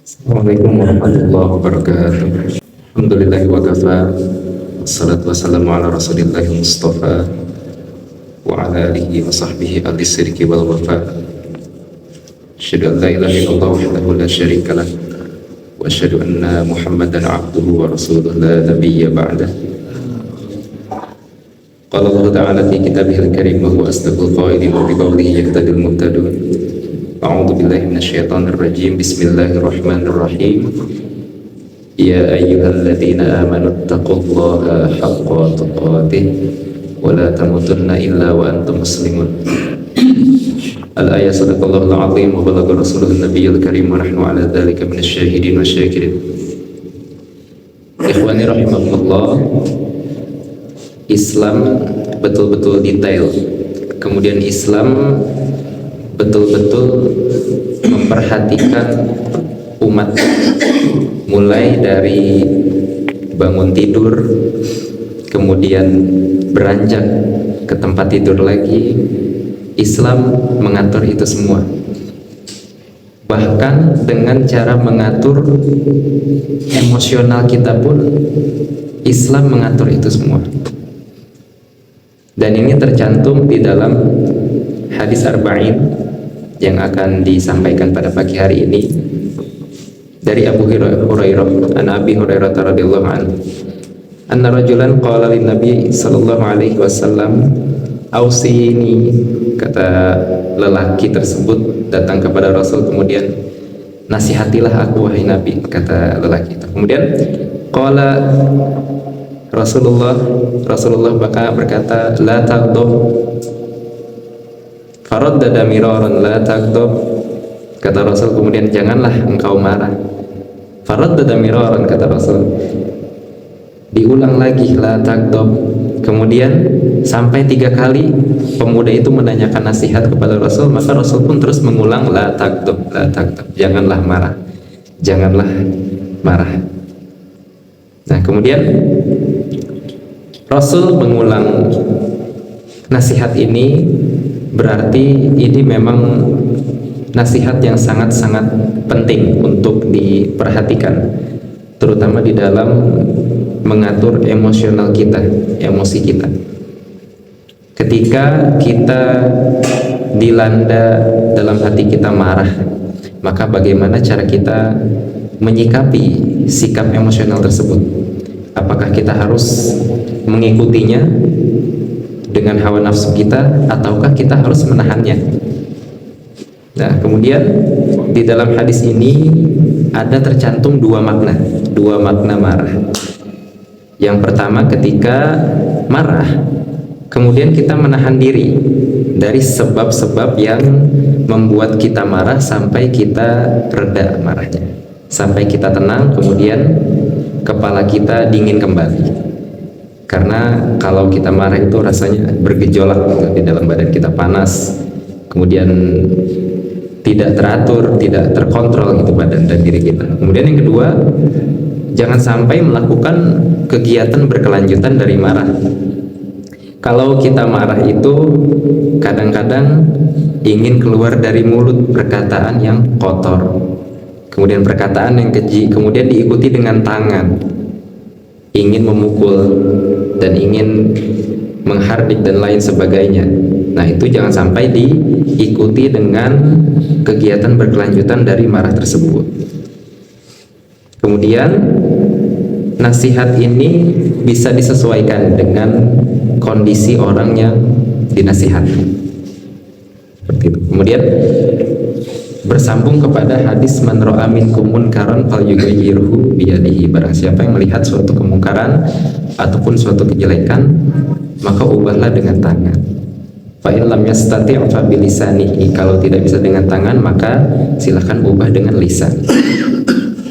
Assalamualaikum warahmatullahi wabarakatuh. Alhamdulillahi wa kafa. Wassalatu wassalamu ala rasulillahi mustafa wa ala alihi wa sahbihi ahli sirki wal wafa. Asyhadu an la ilaha illallah wahdahu la syarika lah wa asyhadu anna Muhammadan abduhu wa rasuluhu la nabiyya ba'dah. Qala Allah ta'ala fi kitabihil karim wa huwa asdaqul qailin wa bi qawlihi yahtadil muhtadun. A'udzu billahi minasyaitonir rajim. Bismillahirrahmanirrahim. Ya ayyuhalladzina amanu taqullaha haqqa tuqatih wa la tamutunna illa wa antum muslimun. Al-ayat. Sadaqallahul azim wa balagha rasuluhun nabiyyul karim wa nahnu ala dzalika minasyahidin wasyakirin. Ikhwani rahimakumullah, Islam betul-betul detail. Kemudian Islam betul-betul memperhatikan umat, mulai dari bangun tidur, kemudian beranjak ke tempat tidur lagi. Islam mengatur itu semua, bahkan dengan cara mengatur emosional kita pun Islam mengatur itu semua. Dan ini tercantum di dalam hadis arba'in yang akan disampaikan pada pagi hari ini dari Abu Hurairah, an Abi Hurairah radhiyallahu anhu, anna rajulan qala lin Nabi sallallahu alaihi wasallam ausini. Kata lelaki tersebut datang kepada Rasul, kemudian nasihatilah aku wahai Nabi, kata lelaki itu. Kemudian qala Rasulullah berkata, la taghdab. Faraddada miraran, la taghdab. Kata Rasul kemudian, janganlah engkau marah. Faraddada miraran, kata Rasul. Diulang lagi, la taghdab. Kemudian sampai 3 kali pemuda itu menanyakan nasihat kepada Rasul, maka Rasul pun terus mengulang, la taghdab, la taghdab. Janganlah marah. Janganlah marah. Nah, kemudian Rasul mengulang nasihat ini, berarti ini memang nasihat yang sangat-sangat penting untuk diperhatikan, terutama di dalam mengatur emosional kita, emosi kita. Ketika kita dilanda dalam hati kita marah, maka bagaimana cara kita menyikapi sikap emosional tersebut? Apakah kita harus mengikutinya dengan hawa nafsu kita, ataukah kita harus menahannya? Nah, kemudian di dalam hadis ini ada tercantum dua makna marah. Yang pertama, ketika marah kemudian kita menahan diri dari sebab-sebab yang membuat kita marah sampai kita reda marahnya, sampai kita tenang, kemudian kepala kita dingin kembali. Karena kalau kita marah itu rasanya bergejolak di dalam badan kita, panas, kemudian tidak teratur, tidak terkontrol gitu badan dan diri kita. Kemudian yang kedua, jangan sampai melakukan kegiatan berkelanjutan dari marah. Kalau kita marah itu kadang-kadang ingin keluar dari mulut perkataan yang kotor, kemudian perkataan yang keji, kemudian diikuti dengan tangan, ingin memukul dan ingin menghardik dan lain sebagainya. Nah, itu jangan sampai diikuti dengan kegiatan berkelanjutan dari marah tersebut. Kemudian nasihat ini bisa disesuaikan dengan kondisi orang yang dinasihati. Seperti itu. Kemudian bersambung kepada hadis man ra'a minkum munkaran falyughayyirhu biyadihi. Barang siapa yang melihat suatu kemungkaran ataupun suatu kejelekan, maka ubahlah dengan tangan. Fa in lam yastati' fa bilisanihi. Kalau tidak bisa dengan tangan, maka silakan ubah dengan lisan.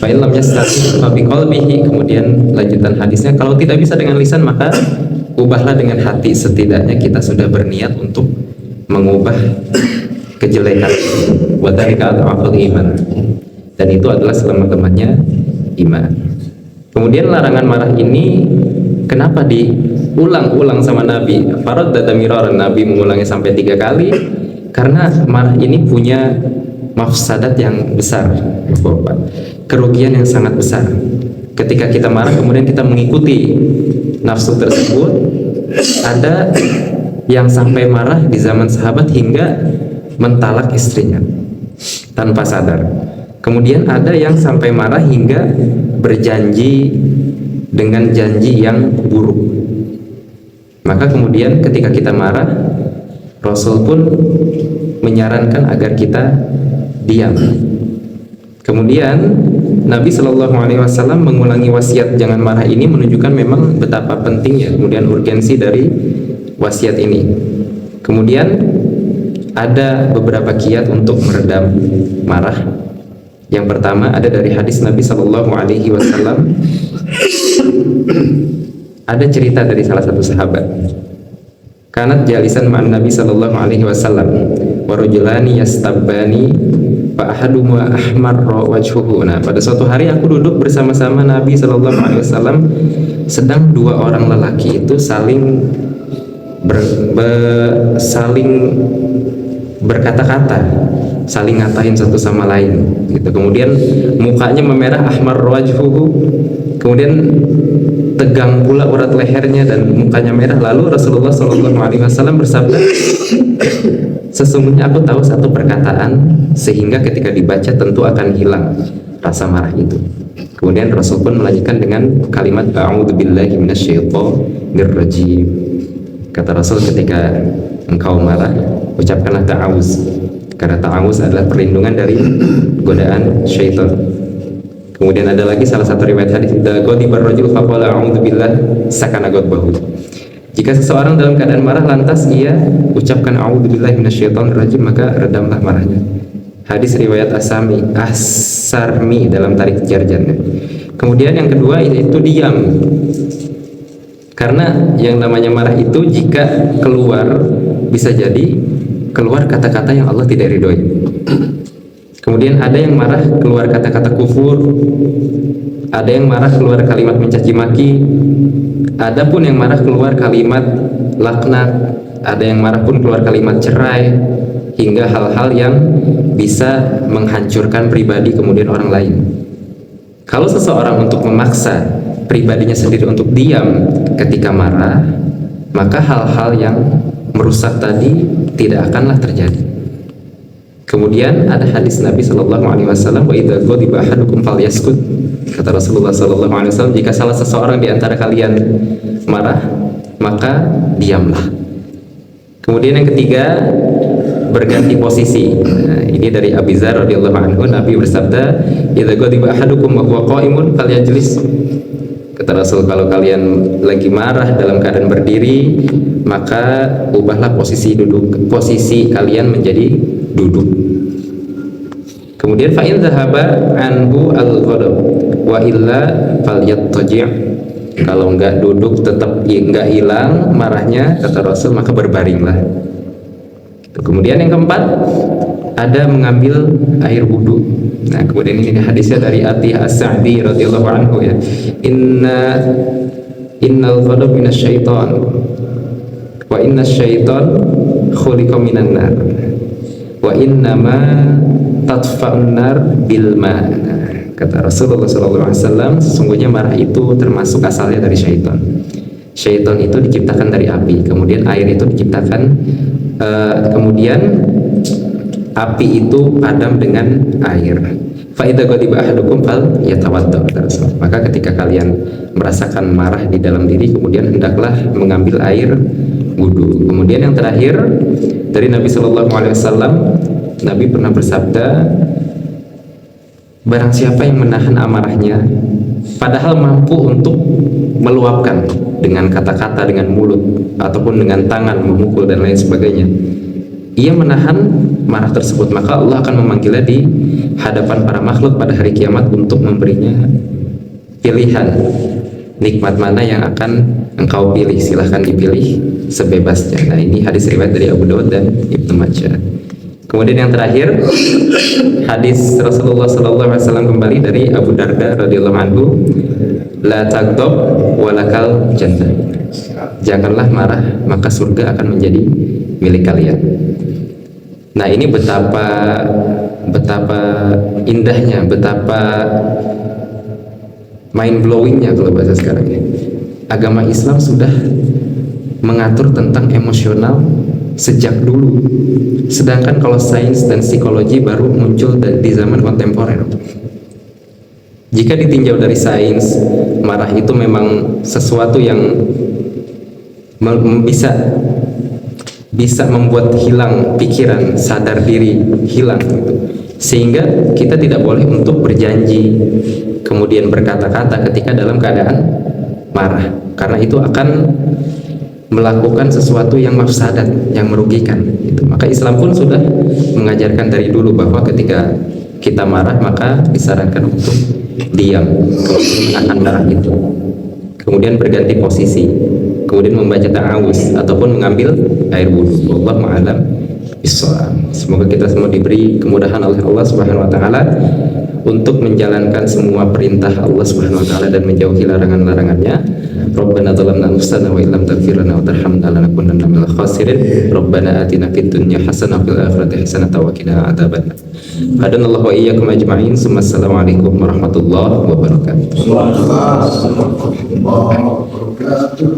Fa in lam yastati' fa biqalbihi. Kemudian lanjutan hadisnya, kalau tidak bisa dengan lisan, maka ubahlah dengan hati. Setidaknya kita sudah berniat untuk mengubah kejelekan. Wa dzalika adhaful iman. Dan itu adalah selama-lamanya iman. Kemudian larangan marah ini kenapa diulang-ulang sama Nabi? Farad dan miraran, Nabi mengulangi sampai 3 kali karena marah ini punya mafsadat yang besar, Bapak. Kerugian yang sangat besar. Ketika kita marah kemudian kita mengikuti nafsu tersebut, ada yang sampai marah di zaman sahabat hingga mentalak istrinya tanpa sadar. Kemudian ada yang sampai marah hingga berjanji dengan janji yang buruk. Maka kemudian ketika kita marah, Rasul pun menyarankan agar kita diam. Kemudian Nabi Shallallahu Alaihi Wasallam mengulangi wasiat jangan marah ini menunjukkan memang betapa pentingnya kemudian urgensi dari wasiat ini. Kemudian ada beberapa kiat untuk meredam marah. Yang pertama ada dari hadis Nabi Shallallahu Alaihi Wasallam. Ada cerita dari salah satu sahabat. Kanat jalisan ma'an Nabi Shallallahu Alaihi Wasallam wa rajulani yastabbani fa ahaduma ahmarra wajhuhu. Nah, pada suatu hari aku duduk bersama-sama Nabi Shallallahu Alaihi Wasallam, sedang dua orang lelaki itu saling berkata-kata, saling ngatain satu sama lain gitu. Kemudian mukanya memerah, ahmar wajhuhu, kemudian tegang pula urat lehernya dan mukanya merah. Lalu Rasulullah SAW bersabda, sesungguhnya aku tahu satu perkataan sehingga ketika dibaca tentu akan hilang rasa marah itu. Kemudian Rasul pun melanjutkan dengan kalimat a'udzubillahi minasyaitonir rajim. Kata Rasul, ketika engkau marah ucapkanlah ta'awuz, karena ta'awuz adalah perlindungan dari godaan syaitan. Kemudian ada lagi salah satu riwayat hadis, ghadibar rajul faqala a'udzubillah sakana ghadbahu. Jika seseorang dalam keadaan marah lantas ia ucapkan a'udzubillahi minasyaitonir rajim, maka redamlah marahnya. Hadis riwayat As-Sarmi dalam Tarik Jarjannya. Kemudian yang kedua itu diam. Karena yang namanya marah itu jika keluar, bisa jadi keluar kata-kata yang Allah tidak ridhoi. Kemudian ada yang marah keluar kata-kata kufur, ada yang marah keluar kalimat mencaci maki, ada pun yang marah keluar kalimat laknat, ada yang marah pun keluar kalimat cerai, hingga hal-hal yang bisa menghancurkan pribadi kemudian orang lain. Kalau seseorang untuk memaksa pribadinya sendiri untuk diam ketika marah, maka hal-hal yang merusak tadi tidak akanlah terjadi. Kemudian ada hadis Nabi Shallallahu Alaihi Wasallam, wa idza ghadiba ahadukum falyaskut. Kata Rasulullah Shallallahu Alaihi Wasallam, jika salah seseorang di antara kalian marah, maka diamlah. Kemudian yang ketiga, berganti posisi. Nah, ini dari Abi Dzar radhiyallahu anhu, Nabi bersabda, idza ghadiba ahadukum wa huwa qa'imun falyajlis. Kata Rasul, kalau kalian lagi marah dalam keadaan berdiri, maka ubahlah posisi duduk, posisi kalian menjadi duduk. Kemudian fa in dzahaba anhu al-ghadab wa illa falyattaji'. Kalau enggak duduk tetap enggak hilang marahnya, kata Rasul, maka berbaringlah. Kemudian yang keempat ada mengambil air wudu. Nah, kemudian ini hadisnya dari Atiyah As-Sa'di radhiyallahu anhu ya. Innal ghadab minasyaiton wa innasyaiton khuliqa minan nar wa innama tadfa'un nar bil ma. Kata Rasulullah SAW, sesungguhnya marah itu termasuk asalnya dari syaitan. Syaitan itu diciptakan dari api, kemudian air itu diciptakan, kemudian api itu padam dengan air. Fa idza ghadiba ahadukum fal yatawadda. Maka ketika kalian merasakan marah di dalam diri, kemudian hendaklah mengambil air wudu. Kemudian yang terakhir dari Nabi Shallallahu Alaihi Wasallam, Nabi pernah bersabda, barang siapa yang menahan amarahnya padahal mampu untuk meluapkan dengan kata-kata, dengan mulut ataupun dengan tangan memukul dan lain sebagainya, ia menahan marah tersebut, maka Allah akan memanggilnya di hadapan para makhluk pada hari kiamat untuk memberinya pilihan, nikmat mana yang akan engkau pilih, silahkan dipilih sebebasnya. Nah, ini hadis riwayat dari Abu Dawud dan Ibnu Majah. Kemudian yang terakhir hadis Rasulullah SAW kembali dari Abu Darda radhiyallahu anhu, la taghdab walakal jannah. Janganlah marah, maka surga akan menjadi milik kalian. Nah, ini betapa betapa indahnya, betapa mind blowingnya kalau bahasa sekarang ini. Agama Islam sudah mengatur tentang emosional sejak dulu. Sedangkan kalau sains dan psikologi baru muncul di zaman kontemporer. Jika ditinjau dari sains, marah itu memang sesuatu yang bisa membuat hilang pikiran, sadar diri hilang gitu. Sehingga kita tidak boleh untuk berjanji kemudian berkata-kata ketika dalam keadaan marah, karena itu akan melakukan sesuatu yang mafsadat, yang merugikan gitu. Maka Islam pun sudah mengajarkan dari dulu bahwa ketika kita marah maka disarankan untuk diam akan marah itu, kemudian berganti posisi, kemudian membaca ta'awuz ataupun mengambil air wudhu. Wallahu a'lam bishawab. Semoga kita semua diberi kemudahan oleh Allah Subhanahu wa taala untuk menjalankan semua perintah Allah Subhanahu wa taala dan menjauhi larangan-larangannya. Rabbana zalamna anfusana wa illam taghfir lana wa tarhamna lanakunanna minal khasirin. Rabbana atina fid dunya hasanah wa fil akhirati hasanah wa qina adzabannar. Hadanallahu wa iyyakum ajma'in. Assalamualaikum warahmatullahi wabarakatuh. Waalaikumsalam warahmatullahi wabarakatuh.